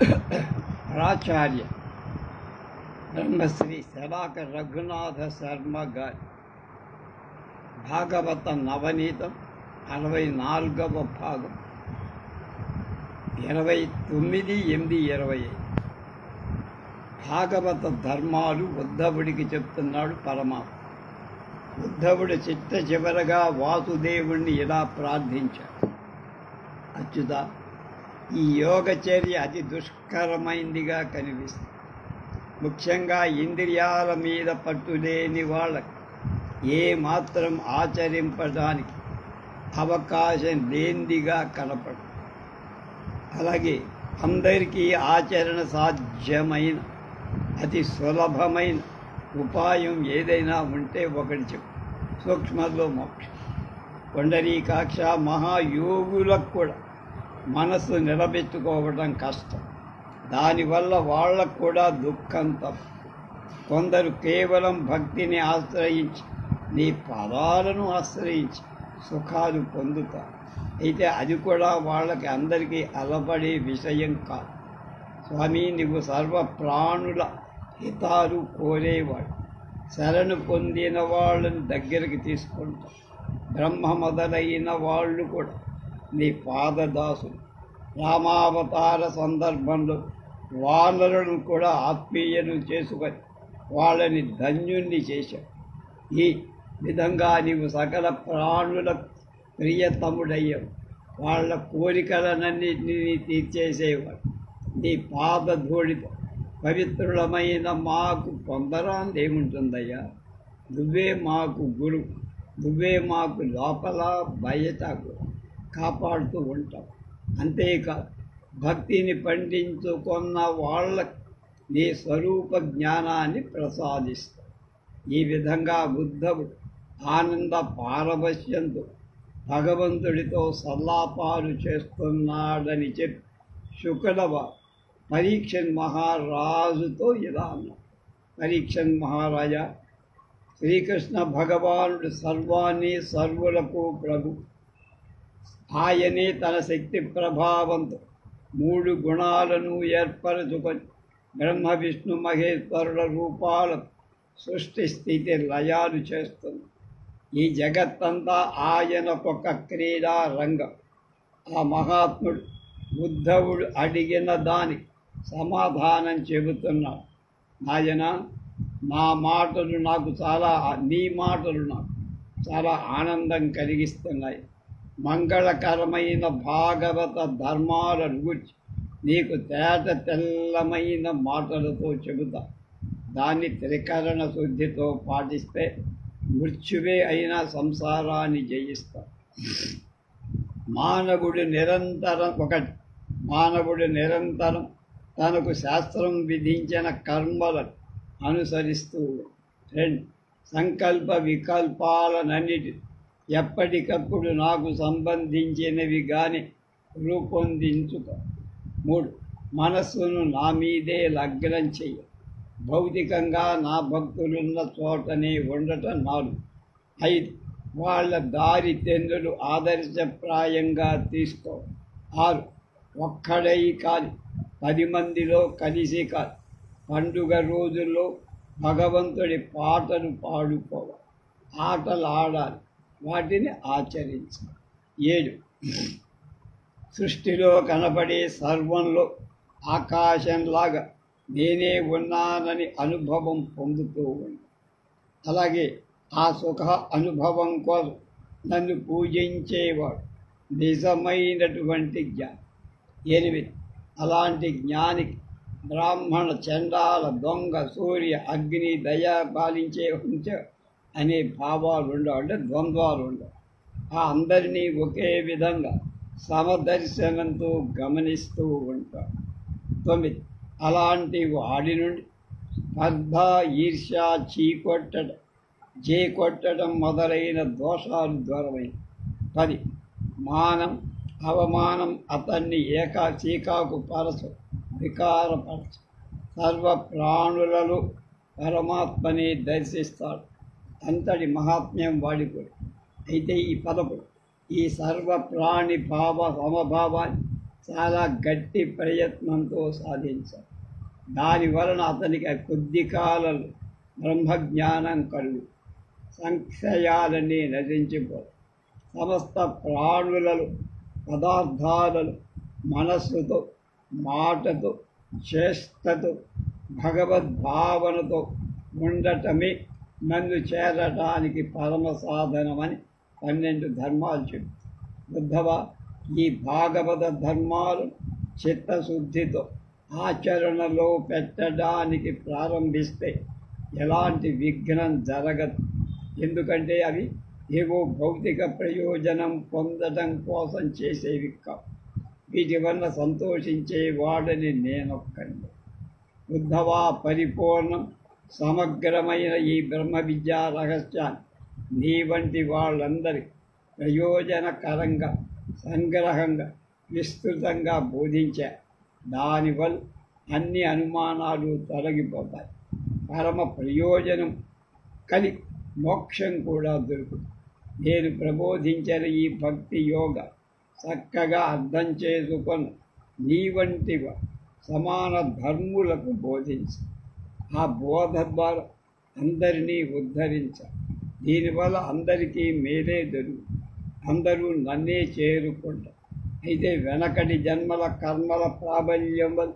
ప్రాచార్య బ్రహ్మశ్రీ శలాక రఘునాథ శర్మ గారి భాగవత నవనీతం 64వ భాగం 29/8/25 భాగవత ధర్మాలు ఉద్ధవుడికి చెప్తున్నాడు పరమాత్మ. ఉద్ధవుడు చిట్ట చివరగా వాసుదేవుణ్ణి ఇలా ప్రార్థించాడు: అచ్యుత, ఈ యోగచర్య అతి దుష్కరమైందిగా కనిపిస్తుంది. ముఖ్యంగా ఇంద్రియాల మీద పట్టులేని వాళ్ళకు ఏమాత్రం ఆచరింపడానికి అవకాశం లేనిదిగా కనపడు. అలాగే అందరికీ ఆచరణ సాధ్యమైన అతి సులభమైన ఉపాయం ఏదైనా ఉంటే ఒకటి చెప్పు. సూక్ష్మంలో మోక్షం. పుండరీకాక్ష, మహాయోగులకు కూడా మనసు నిలబెట్టుకోవడం కష్టం. దానివల్ల వాళ్ళకు కూడా దుఃఖం తప్ప. కొందరు కేవలం భక్తిని ఆశ్రయించి నీ పదాలను ఆశ్రయించి సుఖాలు పొందుతారు. అయితే అది కూడా వాళ్ళకి అందరికీ అలపడే విషయం కాదు. స్వామి, నువ్వు సర్వ ప్రాణుల హితాలు కోరేవాడు. శరణు పొందిన వాళ్ళని దగ్గరికి తీసుకుంటావు. బ్రహ్మ మొదలైన వాళ్ళు కూడా నీ పాదదాసులు. రామావతార సందర్భంలో వానరులను కూడా ఆత్మీయులు చేసుకొని వాళ్ళని ధన్యుణ్ణి చేశావు. ఈ విధంగా నీవు సకల ప్రాణులకు ప్రియతముడయ్యావు. వాళ్ళ కోరికలన్నింటినీ తీర్చేసేవాడు. నీ పాదధూళితో పవిత్రులమైన మాకు పొందరాంది ఏముంటుందయ్యా? నువ్వే మాకు గురువు. నువ్వే మాకు లోపల బయట కాపాడుతూ ఉంటావు. అంతేకాదు, భక్తిని పండించుకున్న వాళ్ళకు నీ స్వరూప జ్ఞానాన్ని ప్రసాదిస్తావు. ఈ విధంగా ఉద్ధవుడు ఆనంద పారవశ్యంతో భగవంతుడితో సల్లాపాలు చేస్తున్నాడని చెప్పి శుకులవారు పరీక్షన్ మహారాజుతో ఇలా అన్నారు: పరీక్షన్ మహారాజా, శ్రీకృష్ణ భగవానుడు సర్వాన్ని సర్వులకు ప్రభు. ఆయనే తన శక్తి ప్రభావంతో 3 గుణాలను ఏర్పరచుకొని బ్రహ్మ విష్ణు మహేశ్వరుల రూపాలను సృష్టి స్థితి లయాలు చేస్తుంది. ఈ జగత్తంతా ఆయనకొక క్రీడా రంగం. ఆ మహాత్ముడు ఉద్ధవుడు అడిగిన దానికి సమాధానం చెబుతున్నాడు: నాయన, నీ మాటలు నాకు చాలా ఆనందం కలిగిస్తున్నాయి. మంగళకరమైన భాగవత ధర్మాలను గురించి నీకు తెల్లమైన మాటలతో చెబుతా. దాన్ని త్రికరణ శుద్ధితో పాటిస్తే మృత్యువే అయినా సంసారాన్ని జయిస్తా. మానవుడు నిరంతరం తనకు శాస్త్రం విధించిన కర్మలను అనుసరిస్తూ 2 సంకల్ప వికల్పాలన్నిటి ఎప్పటికప్పుడు నాకు సంబంధించినవి కానీ రూపొందించుక. 3 మనస్సును నా మీదే లగ్నం చెయ్య. భౌతికంగా నా భక్తులున్న చోటనే ఉండటం 4. 5 వాళ్ళ దారి తెన్నులు ఆదర్శప్రాయంగా తీసుకో. 6 ఒక్కడై కాదు, 10 మందిలో కలిసి కాదు, పండుగ రోజుల్లో భగవంతుడి పాటలు పాడుకోవాలి, ఆటలు ఆడాలి, వాటిని ఆచరించాలి. 7 సృష్టిలో కనబడే సర్వంలో ఆకాశంలాగా నేనే ఉన్నానని అనుభవం పొందుతూ ఉంది. అలాగే ఆ సుఖ అనుభవం కోసం నన్ను పూజించేవాడు నిజమైనటువంటి జ్ఞాని. 8 అలాంటి జ్ఞానికి బ్రాహ్మణ, చండాల, దొంగ, సూర్య, అగ్ని, దయ పాలించే అనే భావాలు ఉండవు, అంటే ద్వంద్వాలు ఉండవు. ఆ అందరినీ ఒకే విధంగా సమదర్శనంతో గమనిస్తూ ఉంటాడు. 9 అలాంటి వాడి నుండి స్పర్ధ, ఈర్ష్య, చేకొట్టడం మొదలైన దోషాలు దూరమైంది. 10 మానం, అవమానం అతన్ని చీకాకు పరచు, వికారపరచు. సర్వ ప్రాణులలో పరమాత్మని దర్శిస్తాడు. అంతటి మహాత్మ్యం వాడిపోయి. అయితే ఈ 11 ఈ సర్వ ప్రాణి భావ సమభావాన్ని చాలా గట్టి ప్రయత్నంతో సాధించాడు. దాని వలన అతనికి కొద్ది కాలంలో బ్రహ్మజ్ఞానం కలుగు, సంశయాలన్నీ నశించిపోయి సమస్త ప్రాణులలో పదార్థాలలో మనస్సుతో, మాటతో, చేష్టతో, భగవద్భావనతో ఉండటమే నన్ను చేరటానికి పరమ సాధనమని 12 ధర్మాలు చెప్పు. ఉద్ధవ, ఈ భాగవత ధర్మాలు చిత్తశుద్ధితో ఆచరణలో పెట్టడానికి ప్రారంభిస్తే ఎలాంటి విఘ్నం జరగదు. ఎందుకంటే అవి ఏవో భౌతిక ప్రయోజనం పొందడం కోసం చేసేవి కావు. వీటి వల్ల సంతోషించే వాడని నేనొక్కడిని. ఉద్ధవ, పరిపూర్ణం సమగ్రమైన ఈ బ్రహ్మ విద్యా రహస్యాన్ని నీ వంటి వాళ్ళందరి ప్రయోజనకరంగా, సంగ్రహంగా, విస్తృతంగా బోధించా. దానివల్ల అన్ని అనుమానాలు తొలగిపోతాయి. పరమ ప్రయోజనం కలిగి మోక్షం కూడా దొరుకుతుంది. నేను ప్రబోధించిన ఈ భక్తి యోగ చక్కగా అర్థం చేసుకొని నీ వంటి సమాన ధర్ములకు బోధించు. ఆ బోధ ద్వారా అందరినీ ఉద్ధరించాలి. దీనివల్ల అందరికీ మేలే జరుగు, అందరూ నన్నే చేరుకుంటారు. అయితే వెనకటి జన్మల కర్మల ప్రాబల్యం వల్ల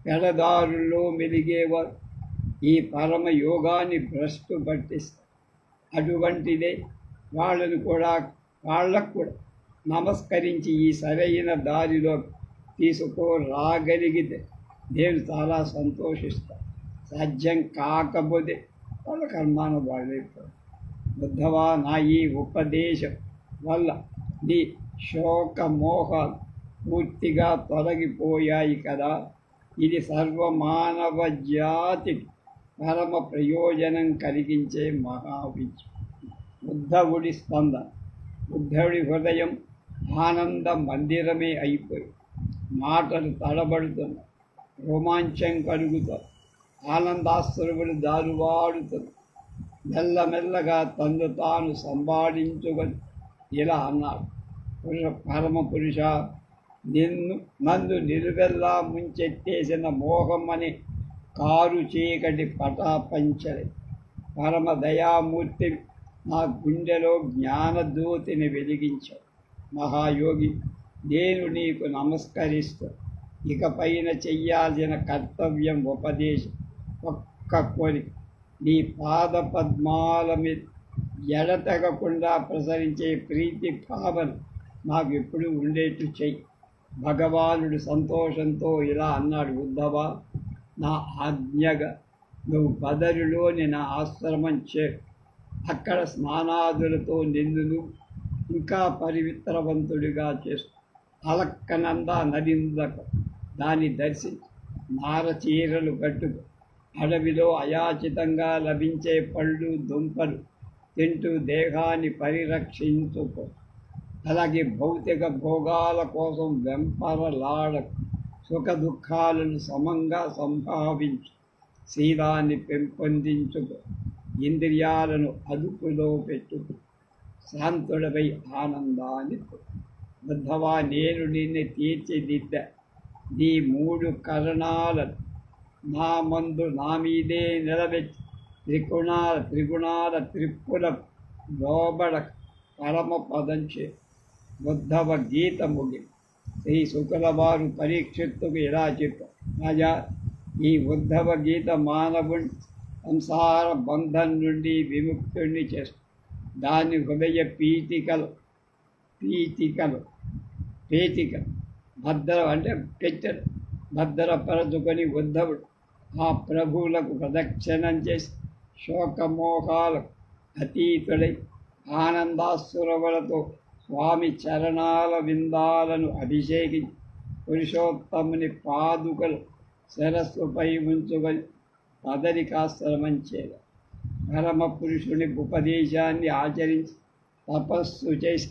పెడదారుల్లో మెలిగేవారు ఈ పరమ యోగాన్ని భ్రష్టు పట్టిస్తారు. అటువంటిదే వాళ్ళకు కూడా నమస్కరించి ఈ సరైన దారిలో తీసుకురాగలిగితే నేను చాలా సంతోషిస్తాను. సాధ్యం కాకపోతే వాళ్ళ కర్మాను వాళ్ళైపోతారు. బుద్ధవా, నా ఈ ఉపదేశం వల్ల నీ శోకమోహాలు పూర్తిగా తొలగిపోయాయి కదా. ఇది సర్వమానవ జాతికి పరమ ప్రయోజనం కలిగించే మహావిద్య. ఉద్ధవుడి స్పందన. ఉద్ధవుడి హృదయం ఆనంద మందిరమే అయిపోయి మాటలు తడబడుతున్నాయి, రోమాంచం కలుగుతాయి, ఆనందాశ్రువులు దారువాడుతుంది. మెల్లమెల్లగా తను తాను సంపాదించుకొని ఇలా అన్నాడు, పరమ పురుష, నన్ను నిలువెల్లా ముంచెత్తేసిన మోహం అనే కారు చీకటి పటాపంచలే. పరమ దయామూర్తి నా గుండెలో జ్ఞానజ్యోతిని వెలిగించావు. మహాయోగి, నేను నీకు నమస్కరిస్తూ ఇకపైన చెయ్యాల్సిన కర్తవ్యం ఉపదేశం ఒక్క కోరిక. నీ పాద పద్మాల మీద ఎడతెగకుండా ప్రసరించే ప్రీతి భావన నాకు ఎప్పుడు ఉండేట్టు చెయ్యి. భగవానుడు సంతోషంతో ఇలా అన్నాడు, ఉద్ధవ, నా ఆజ్ఞగా నువ్వు బదరులోని నా ఆశ్రమం చేరు. అక్కడ స్నానాదులతో నిన్ను ఇంకా పవిత్రవంతుడిగా చేస్తూ అలక్కనంద నదిందక దాన్ని దర్శించి నారచీరలు కట్టుకు అడవిలో అయాచితంగా లభించే పళ్ళు దుంపలు తింటూ దేహాన్ని పరిరక్షించుకో. అలాగే భౌతిక భోగాల కోసం వెంపరలాడకు. సుఖ దుఃఖాలను సమంగా సంభావించు. శీలాన్ని పెంపొందించుకో. ఇంద్రియాలను అదుపులో పెట్టుకో. శాంతుడవై ఆనందాన్ని బుద్ధవా, నేను నిన్ను తీర్చిదిద్ద. నీ 3 కరణాలను నా మీదే నిలబెట్టి త్రిగుణాల త్రిప్పుల లోబడ పరమ పదం చే. ఉద్ధవ గీత ముగి. శ్రీ శుకుల వారు పరీక్షిత్తుకు ఇలా చెప్పారు, రాజా, ఈ ఉద్ధవ గీత మానవుని సంసార బంధం నుండి విముక్తుడిని చేస్తుంది. దాని హృదయ పీతికలు భద్రపరచుకొని ఉద్ధవుడు ఆ ప్రభువులకు ప్రదక్షిణం చేసి శోకమోహాలకు అతీతుడై ఆనందాశ్రువులతో స్వామి చరణాల విందాలను అభిషేకించి పురుషోత్తముని పాదుకలు శిరస్సుపై ఉంచుకొని పదరికాశ్రమం చేయాలి. పరమ పురుషుని ఉపదేశాన్ని ఆచరించి తపస్సు చేసి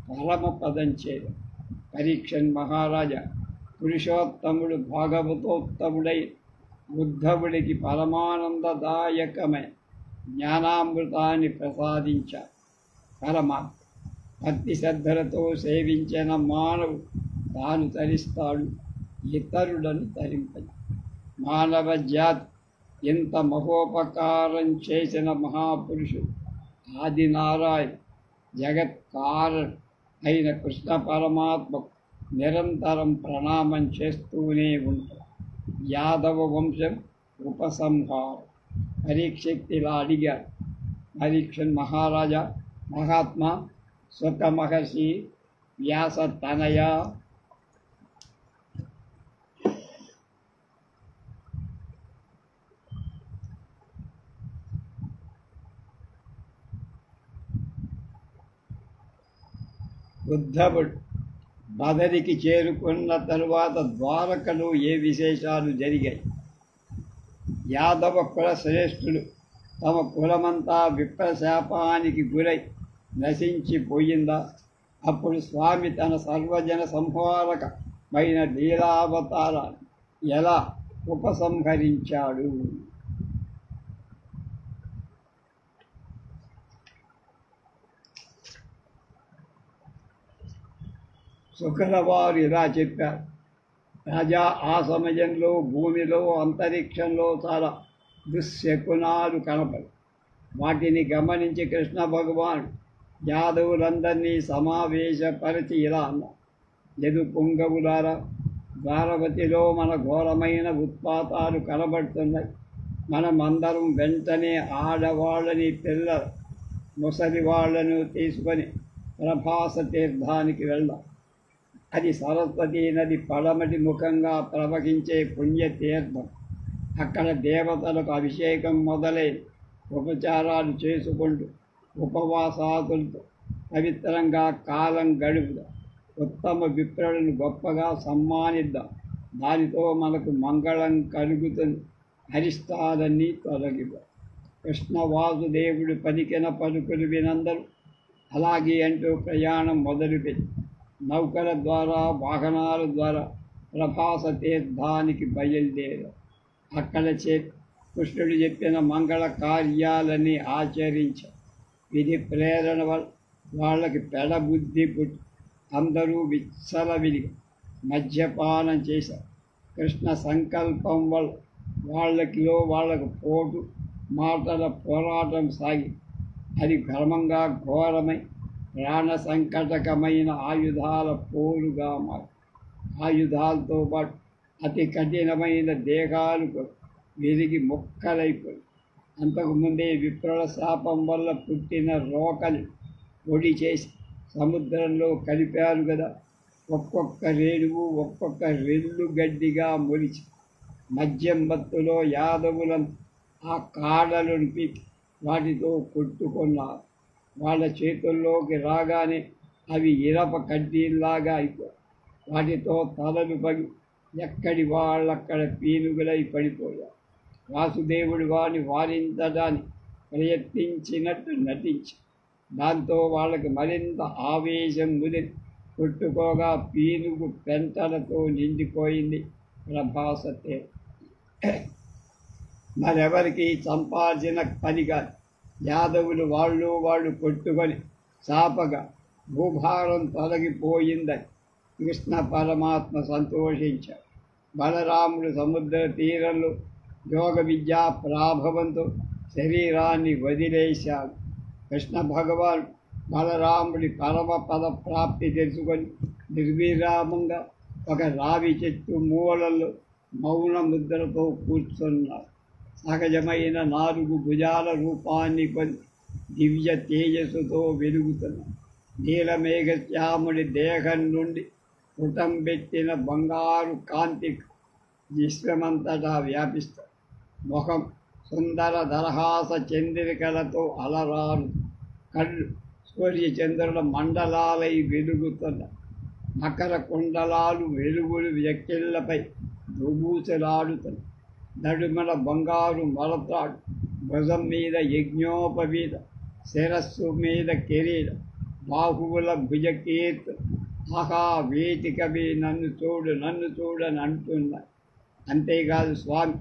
పరమ పదం చేయాలి. పరీక్షన్ మహారాజా, పురుషోత్తముడు భాగవతోత్తముడై ఉద్ధవుడికి పరమానందదాయకమైన జ్ఞానామృతాన్ని ప్రసాదించారు. పరమాత్మ భక్తి శ్రద్ధలతో సేవించిన మానవుడు తాను తరిస్తాడు, ఇతరులను తరింపదు. మానవ జాతి ఇంత మహోపకారం చేసిన మహాపురుషుడు ఆదినారాయణ జగత్కారణ అయిన కృష్ణ పరమాత్మకు నిరంతరం ప్రణామం చేస్తూనే ఉంటారు. యాదవ వంశం ఉపసంహారం. పరీక్షిత్ ఇలా అడిగారు. పరీక్షణ్ మహారాజా, మహాత్మా, స్వత మహర్షి వ్యాస తనయ, ఉద్ధవుడు బదరికి చేరుకున్న తరువాత ద్వారకలో ఏ విశేషాలు జరిగాయి? యాదవ కుల శ్రేష్ఠులు తమ కులమంతా విప్రశాపానికి గురై నశించిపోయిందా? అప్పుడు స్వామి తన సర్వజన సంహారకమైన లీలావతారాన్ని ఎలా ఉపసంహరించాడు? శుకుల వారు ఇలా చెప్పారు. రాజా, ఆ సమయంలో భూమిలో అంతరిక్షంలో చాలా దుశ్శకునాలు కనపడి వాటిని గమనించి కృష్ణ భగవానుడు యాదవులందరినీ సమావేశపరిచి ఇలా అన్నారు. యదు పుంగవులారా, ద్వారవతిలో మన ఘోరమైన ఉత్పాతాలు కనబడుతున్నాయి. మనమందరం వెంటనే ఆడవాళ్ళని, పిల్లల ముసలి వాళ్లను తీసుకొని ప్రభాస తీర్థానికి వెళ్దాం. అది సరస్వతీ నది పడమటి ముఖంగా ప్రవహించే పుణ్యతీర్థం. అక్కడ దేవతలకు అభిషేకం మొదలై ఉపచారాలు చేసుకుంటూ ఉపవాసాదులతో పవిత్రంగా కాలం గడుపుదాం. ఉత్తమ విప్రులను గొప్పగా సన్మానిద్దాం. దానితో మనకు మంగళం కలుగుతుంది. అరిష్టాలన్నీ తొలగిపోయి కృష్ణ వాసుదేవుడు పలికిన పలుకులు వినందరూ అలాగే అంటూ ప్రయాణం మొదలుపెట్టి నౌకల ద్వారా, వాహనాల ద్వారా ప్రభాస తీర్థానికి బయలుదేరారు. అక్కడ కృష్ణుడు చెప్పిన మంగళ కార్యాలని ఆచరించారు. విధి ప్రేరణ వల్ల వాళ్ళకి పెడబుద్ధి పుట్టి అందరూ విచ్చలవిడిగా మద్యపానం చేశారు. కృష్ణ సంకల్పం వల్ల వాళ్ళకు పోటు మాటల పోరాటం సాగి అది క్రమంగా ఘోరమై ప్రాణ సంకటకమైన ఆయుధాల పోరుగా మారి ఆయుధాలతో పాటు అతి కఠినమైన దేహాలు విరిగి ముక్కలైపోయి అంతకుముందే విప్రుల శాపం వల్ల పుట్టిన రోకలి పొడి చేసి సముద్రంలో కలిపారు కదా. ఒక్కొక్క రేణువు ఒక్కొక్క రెల్లు గడ్డిగా మొలిచి మద్యం మత్తులో యాదవులను ఆ కాడలను పీకి వాటితో కొట్టుకున్నారు. వాళ్ళ చేతుల్లోకి రాగానే అవి ఇరప కడ్డీల్లాగా అయిపోయాయి. వాటితో తలలు పగి ఎక్కడి వాళ్ళక్కడ పీనుగులై పడిపోయారు. వాసుదేవుడు వారిని వారించడానికి ప్రయత్నించినట్టు నటించి దాంతో వాళ్ళకి మరింత ఆవేశం ముదిరి కొట్టుకోగా పీనుగు పెంటలతో నిండిపోయింది ప్రభాసతే. మరెవరికి సంపార్జన పని కాదు. యాదవులు వాళ్ళు కొట్టుకొని చాపగా భూభారం తొలగిపోయిందని కృష్ణ పరమాత్మ సంతోషించాడు. బలరాముడు సముద్ర తీరంలో యోగ విద్యా ప్రాభవంతో శరీరాన్ని వదిలేశాడు. కృష్ణ భగవాన్ బలరాముడి పరమ పద ప్రాప్తి తెలుసుకొని నిర్విరామంగా ఒక రావి చెట్టు మూలల్లో మౌన ముద్రతో కూర్చున్నారు. సహజమైన 4 భుజాల రూపాన్ని పొంది దివ్య తేజస్సుతో వెలుగుతున్న నీలమేఘశ్యాముడి దేహం నుండి పుటంబెట్టిన బంగారు కాంతి విశ్వమంతటా వ్యాపిస్తారు. ముఖం సుందర దరహాస చంద్రికలతో అలరారు. కళ్ళు సూర్యచంద్రుల మండలాలై వెలుగుతున్న మకర కుండలాలు వెలుగులు వ్యక్తిళ్లపై దుబూసలాడుతున్న నడుమల బంగారు మలతాడు, భుజం మీద యజ్ఞోపవీత, శిరస్సు మీద కిరీటం, బాహువుల భుజకీర్తు. ఆహా, వేదికవి నన్ను చూడని అంటున్నాయి. అంతేకాదు, స్వామి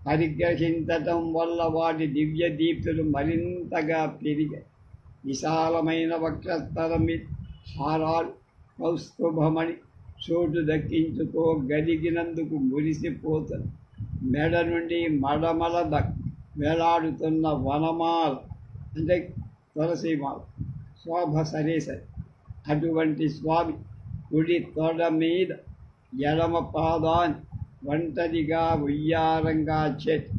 పరిగ్రహించటం వల్ల వాటి దివ్య దీప్తులు మరింతగా పెరిగాయి. విశాలమైన వక్షస్థలం మీద హారాలు, కౌస్తుభమణి చోటు దక్కించుకోగలిగినందుకు మురిసిపోతాను. మెడ నుండి మడమల వేలాడుతున్న వనమాల అంటే తులసిమాల శోభ సరే. అటువంటి స్వామి కుడి తొడ మీద ఎడమ పాదాన్ని ఒంటరిగా ఉయ్యారంగా చేతి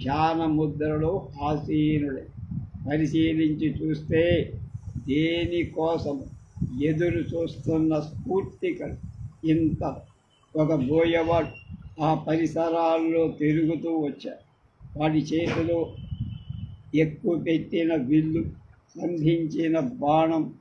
ధ్యాన ముద్రలో ఆసీనుడే. పరిశీలించి చూస్తే దేనికోసం ఎదురు చూస్తున్న స్ఫూర్తికలు ఇంత. ఒక బోయవాడు ఆ పరిసరాల్లో తిరుగుతూ వచ్చాడు. వాడి చేతిలో ఎక్కువ పెట్టిన విల్లు, సంధించిన బాణం